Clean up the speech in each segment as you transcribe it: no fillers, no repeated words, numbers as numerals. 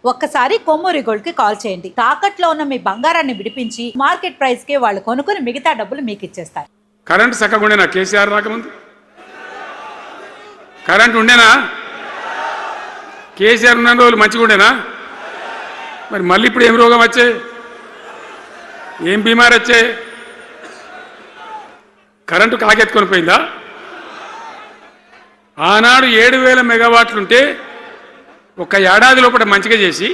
ఒక్కసారి కొమ్మూరి గోల్డ్ కి కాల్ చేయండి. తాకట్లో ఉన్న మీ బంగారాన్ని విడిపించి మార్కెట్ ప్రైస్ కి వాళ్ళు కొనుక్కుని మిగతా డబ్బులు మీకు ఇచ్చేస్తారు. కరెంట్ సక్కగుండేనా? కేసీఆర్ రాకముందు కరెంట్ ఉండేనా? కేసీఆర్ ఉన్న రోజులు మంచిగా ఉండేనా? మరి మళ్ళీ ఇప్పుడు ఏం రోగం వచ్చే, ఏం బీమారు వచ్చే? కరెంటు కాకెత్తుకొని పోయిందా? ఆనాడు 7,000 మెగావాట్లుంటే ఒక ఏడాది లోపల మంచిగా చేసి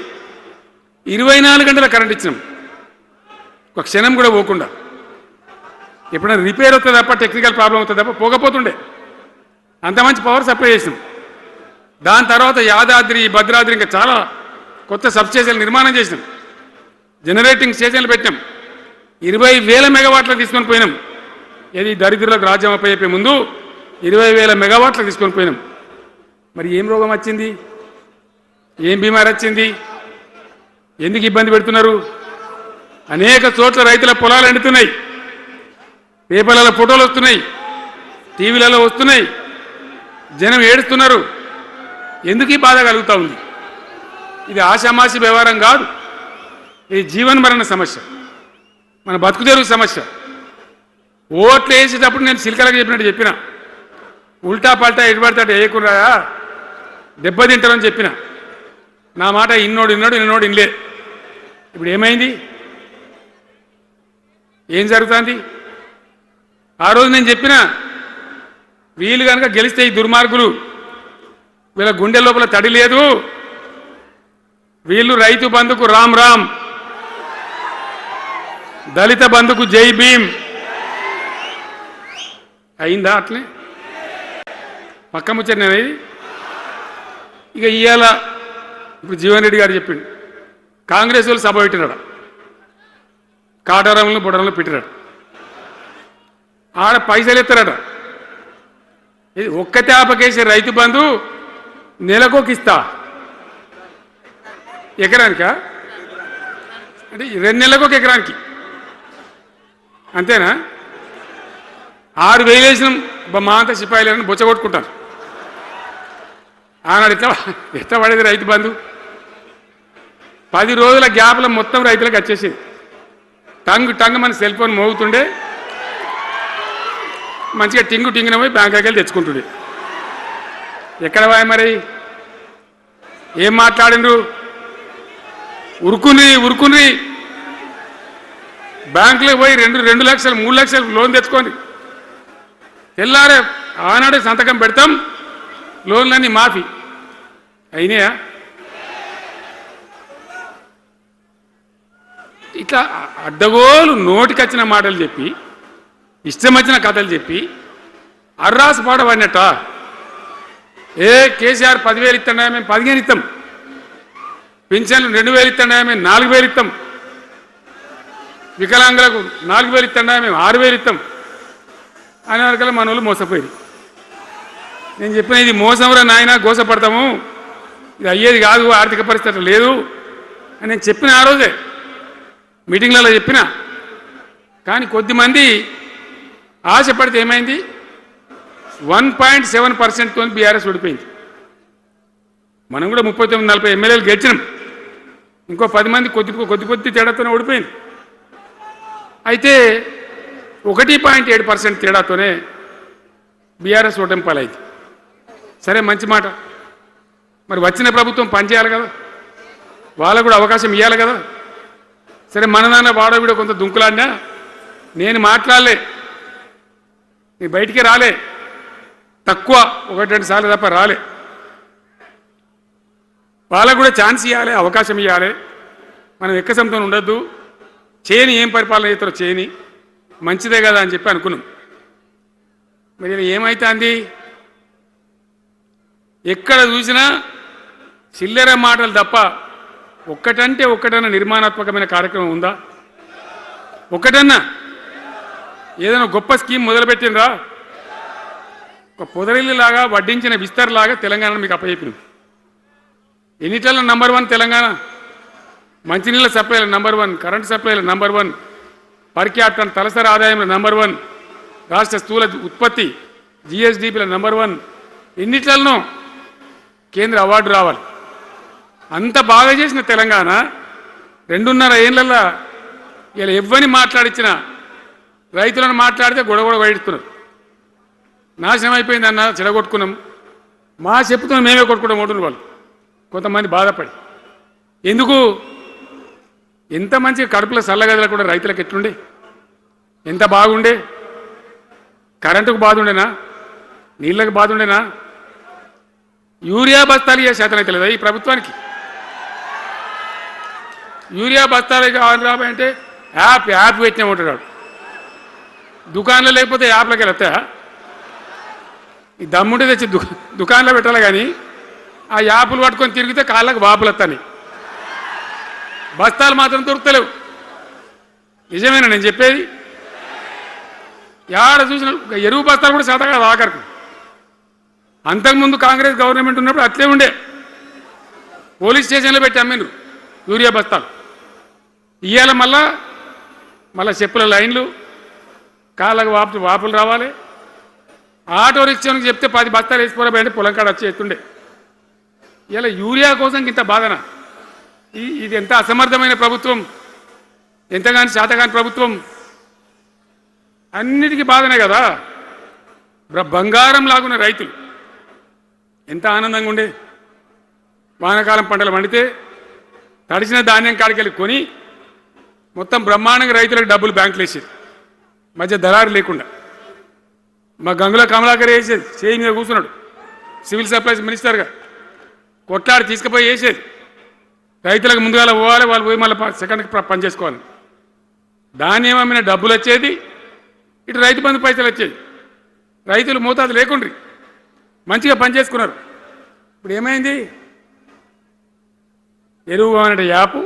24 గంటల కరెంట్ ఇచ్చినాం, ఒక క్షణం కూడా పోకుండా. ఎప్పుడైనా రిపేర్ అవుతుంది తప్ప, టెక్నికల్ ప్రాబ్లం అవుతుంది తప్ప పోకపోతుండే. అంత మంచి పవర్ సప్లై చేసినాం. దాని తర్వాత యాదాద్రి, భద్రాద్రి ఇంకా చాలా కొత్త సబ్స్టేషన్లు నిర్మాణం చేసినాం, జనరేటింగ్ స్టేషన్లు పెట్టినాం. 20,000 మెగావాట్లకు తీసుకొని పోయినాం. ఏది దరిద్రులకు రాజ్యం అప్పయ్యే ముందు 20,000 మెగావాట్లకు తీసుకొని పోయినాం. మరి ఏం రోగం వచ్చింది? ఏం బీమారి వచ్చింది? ఎందుకు ఇబ్బంది పెడుతున్నారు? అనేక చోట్ల రైతుల పొలాలు ఎండుతున్నాయి, పేపర్లలో ఫోటోలు వస్తున్నాయి, టీవీలలో వస్తున్నాయి, జనం ఏడుస్తున్నారు. ఎందుకు ఈ బాధ కలుగుతూ ఉంది? ఇది ఆషామాషి వ్యవహారం కాదు, ఇది జీవన్మరణ సమస్య, మన బతుకు తెరుగు సమస్య. ఓట్లు వేసేటప్పుడు నేను సిల్కలకు చెప్పినట్టు చెప్పిన, ఉల్టా పల్టా ఎటుపడతాడు వేయకుండా దెబ్బతింటారని చెప్పిన. నా మాట ఇన్నోడు ఇనలే. ఇప్పుడు ఏమైంది? ఏం జరుగుతుంది? ఆ రోజు నేను చెప్పిన, వీళ్ళు కనుక గెలిస్తే ఈ దుర్మార్గులు, వీళ్ళ గుండె లోపల తడి లేదు, వీళ్ళు రైతు బంధుకు రామ్ రామ్, దళిత బంధుకు జై భీమ్. అయిందా? అట్లే పక్క ముచ్చట. ఇక ఇవాళ ఇప్పుడు జీవన్ రెడ్డి గారు చెప్పిండు, కాంగ్రెస్ వాళ్ళు సభ పెట్టినాడు, కాటారంలో బుడరంలో పెట్టినాడు. ఆడ పైసలు ఎత్తారట. ఇది ఒక్కతే ఆపకేసే రైతు బంధు నెలకొక ఇస్తా, ఎకరానికా? అంటే 2 నెలలకు ఒక ఎకరానికి అంతేనా? 6,000 వేసినాం. మా అంతా సిపాయిలను బొచ్చగొట్టుకుంటాను. ఆనాడు ఎట్లా పడేది రైతు బంధు? 10 రోజుల గ్యాప్లో మొత్తం రైతులకు వచ్చేసేది. టంగ్ మన సెల్ ఫోన్ మోగుతుండే, మంచిగా టింగున పోయి బ్యాంకుకి వెళ్ళి తెచ్చుకుంటుండే. ఎక్కడ పోయి మరి? ఏం మాట్లాడిండ్రు? ఉరుకుని బ్యాంకులో పోయి 2 లక్షలు 3 లక్షలు లోన్ తెచ్చుకోండి. తెల్లారే ఆనాడే సంతకం పెడతాం, లోన్లన్నీ మాఫీ అయినాయా? ఇట్లా అడ్డగోలు నోటికొచ్చిన మాటలు చెప్పి, ఇష్టం వచ్చిన కథలు చెప్పి అర్రాసు పాడవన్నట్ట. కేసీఆర్ 10,000 ఇస్తాడా, మేము 15 ఇస్తాం. పింఛన్లు 2,000 ఇస్తాడా, మేము 4,000 ఇస్తాం. వికలాంగులకు 4,000 ఇస్తాడా, మేము 6,000 ఇస్తాం అనే వరకల్లా మన వాళ్ళు మోసపోయి. నేను చెప్పిన, ఇది మోసంరా నాయన, గోసపడతాము, ఇది అయ్యేది కాదు, ఆర్థిక పరిస్థితి లేదు అని నేను చెప్పిన. ఆ రోజే మీటింగ్లలో చెప్పిన. కానీ కొద్దిమంది ఆశపడితే ఏమైంది? 1.7%తో బీఆర్ఎస్ ఓడిపోయింది. మనం కూడా 39-40 ఎమ్మెల్యేలు గెలిచినాం. ఇంకో 10 మంది కొద్ది తేడాతోనే ఓడిపోయింది. అయితే 1.7% తేడాతోనే బీఆర్ఎస్ ఓటమి పాలైంది. సరే, మంచి మాట. మరి వచ్చిన ప్రభుత్వం పనిచేయాలి కదా, వాళ్ళకు కూడా అవకాశం ఇవ్వాలి కదా. సరే, మన నాన్న వాడవిడ కొంత దుంకులాడినా నేను మాట్లాడలే, నీ బయటికి రాలే, తక్కువ 1-2 సార్లు తప్ప రాలే. వాళ్ళకు కూడా ఛాన్స్ ఇవ్వాలి, అవకాశం ఇవ్వాలి. మనం ఎక్కసంతో ఉండొద్దు, చేయని ఏం పరిపాలన చేస్తారో చేయని, మంచిదే కదా అని చెప్పి అనుకున్నాం. మరి ఏమైతుంది? ఎక్కడ చూసినా చిల్లర మాటలు తప్ప ఒక్కటన్నా నిర్మాణాత్మకమైన కార్యక్రమం ఉందా? ఒక్కటన్నా ఏదైనా గొప్ప స్కీమ్ మొదలుపెట్టినరా? ఒక పొదరిల్లులాగా, వడ్డించిన విస్తరలాగా తెలంగాణ మీకు అప్పచెప్పినాం. ఎన్నిట్ల నంబర్ 1 తెలంగాణ. మంచినీళ్ళ సప్లైల నంబర్ 1, కరెంటు సప్లైల నంబర్ 1, పర్ క్యాపిటల్ తలసరి ఆదాయంలో నంబర్ 1, రాష్ట్ర స్థూల ఉత్పత్తి GSDPల నంబర్ 1. ఎన్నిట్లలో కేంద్ర అవార్డు రావాలి. అంత బాగా చేసిన తెలంగాణ 2.5 ఏళ్ళల్లో ఇలా ఎవ్వని మాట్లాడించిన రైతులను మాట్లాడితే గొడవ వైడుతున్నారు. నాశనం అయిపోయిందన్న, చెడగొట్టుకున్నాం. మా చెప్పుతున్నాం మేమే కొట్టుకుంటాం ఓటును వాళ్ళు కొంతమంది బాధపడి. ఎందుకు? ఎంత మంచి కడుపుల చల్లగదల కూడా రైతులకు ఎట్లుండే, ఎంత బాగుండే. కరెంటుకు బాధ ఉండేనా, నీళ్ళకు బాధ ఉండేనా? యూరియా బస్తాలు ఇయ్యే శాతం అయితే లేదా ఈ ప్రభుత్వానికి? యూరియా బస్తాలు రాబాయి అంటే యాప్ పెట్టినా ఉంటాడు. దుకాణంలో లేకపోతే యాప్లోకి వెళ్తాయా? ఈ దమ్ముంటే తెచ్చి దుకాణంలో పెట్టాలి, కానీ ఆ యాపులు పట్టుకొని తిరిగితే కాళ్ళకు వాపులు వస్తాయి. బస్తాలు మాత్రం దొరుకుతలేవు. నిజమేనా నేను చెప్పేది? యాడ చూసిన ఎరువు బస్తాలు కూడా శాతం కాదు ఆఖరికి. అంతకుముందు కాంగ్రెస్ గవర్నమెంట్ ఉన్నప్పుడు అట్లే ఉండే. పోలీస్ స్టేషన్లో పెట్టి అమ్మిండ్రు యూరియా బస్తాలు. ఇవాళ మళ్ళా చెప్పుల లైన్లు, కాళ్ళకు వాపులు రావాలి. ఆటో రిక్షానికి చెప్తే 10 బస్తాలు వేసిపోరాబోయంటే పొలం కాడ వచ్చి ఎత్తుండే. ఇలా యూరియా కోసం ఇంత బాధన. ఇది ఎంత అసమర్థమైన ప్రభుత్వం, ఎంతగాని శాతగాని ప్రభుత్వం. అన్నిటికీ బాధనే కదా. బంగారం లాగున్న రైతులు ఎంత ఆనందంగా ఉండే. వానాకాలం పంటలు పండితే తడిసిన ధాన్యం కాడికెళ్ళి కొని మొత్తం బ్రహ్మాండంగా రైతులకు డబ్బులు బ్యాంకులు వేసేది, మధ్య దళారు లేకుండా. మా గంగుల కమలాకర్ వేసేది, చేయి మీద కూర్చున్నాడు సివిల్ సప్లైస్ మినిస్టర్గా, కొట్లాడి తీసుకుపోయి వేసేది. రైతులకు ముందుగా పోవాలి, వాళ్ళు పోయి మళ్ళీ సెకండ్కి పని చేసుకోవాలి. ధాన్యం అమ్మిన డబ్బులు వచ్చేది, ఇటు రైతు బంధు పైసలు వచ్చేది. రైతులు మోతాదు లేకుండ్రి, మంచిగా పని చేసుకున్నారు. ఇప్పుడు ఏమైంది? ఎరువు అనే యాపు,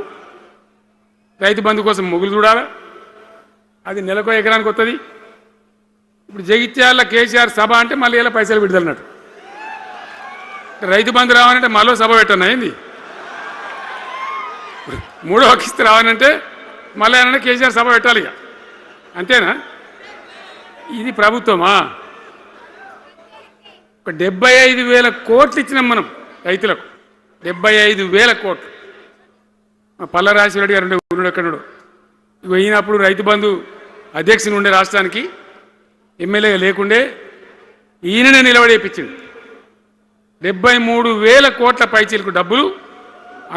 రైతు బంధు కోసం మొగులు చూడాలి, అది నెలకో ఎకరానికి వస్తుంది. ఇప్పుడు జగిత్యాల కేసీఆర్ సభ అంటే మళ్ళీ ఇలా పైసలు విడుదలన్నట్టు. రైతు బంధు రావాలంటే మళ్ళీ సభ పెట్టను అయింది. 3వ కిస్తీ రావాలంటే మళ్ళీ ఏమన్నా కేసీఆర్ సభ పెట్టాలి ఇక. అంతేనా? ఇది ప్రభుత్వమా? ఒక 75,000 కోట్లు ఇచ్చినాం మనం రైతులకు. 75,000 కోట్లు. పల్ల రాజశేఖర రెడ్డి గారు ఉండే ఎక్కడున్నాడు పోయినప్పుడు రైతు బంధు అధ్యక్షుని ఉండే రాష్ట్రానికి ఎమ్మెల్యే లేకుండే ఈయననే నిలబడేపించింది. 73,000 కోట్ల పైచీలకు డబ్బులు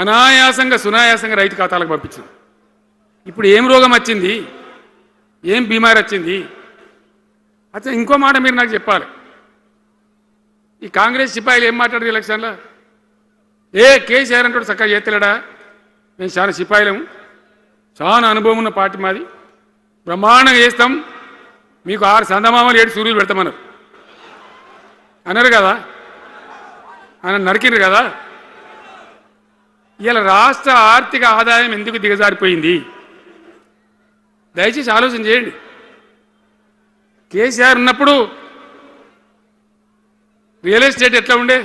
అనాయాసంగా సునాయాసంగా రైతు ఖాతాలకు పంపించింది. ఇప్పుడు ఏం రోగం వచ్చింది, ఏం బీమారి వచ్చింది? అచ్చా, ఇంకో మాట మీరు నాకు చెప్పాలి. ఈ కాంగ్రెస్ సిపాయిలు ఏం మాట్లాడారు ఎలక్షన్లో? కేసీఆర్ అంటాడు చక్కగా చేస్తలేడా, మేము చాలా సిపాయిలము, చాలా అనుభవం ఉన్న పార్టీ మాది, బ్రహ్మాండంగా చేస్తాం, మీకు 6 సందమామలు 7 సూర్యులు పెడతామన్నారు అన్నారు కదా, ఆయన నరికిండ్రు కదా. ఇలా రాష్ట్ర ఆర్థిక ఆదాయం ఎందుకు దిగజారిపోయింది? దయచేసి ఆలోచన చేయండి. కేసీఆర్ ఉన్నప్పుడు రియల్ ఎస్టేట్ ఎట్లా ఉండే?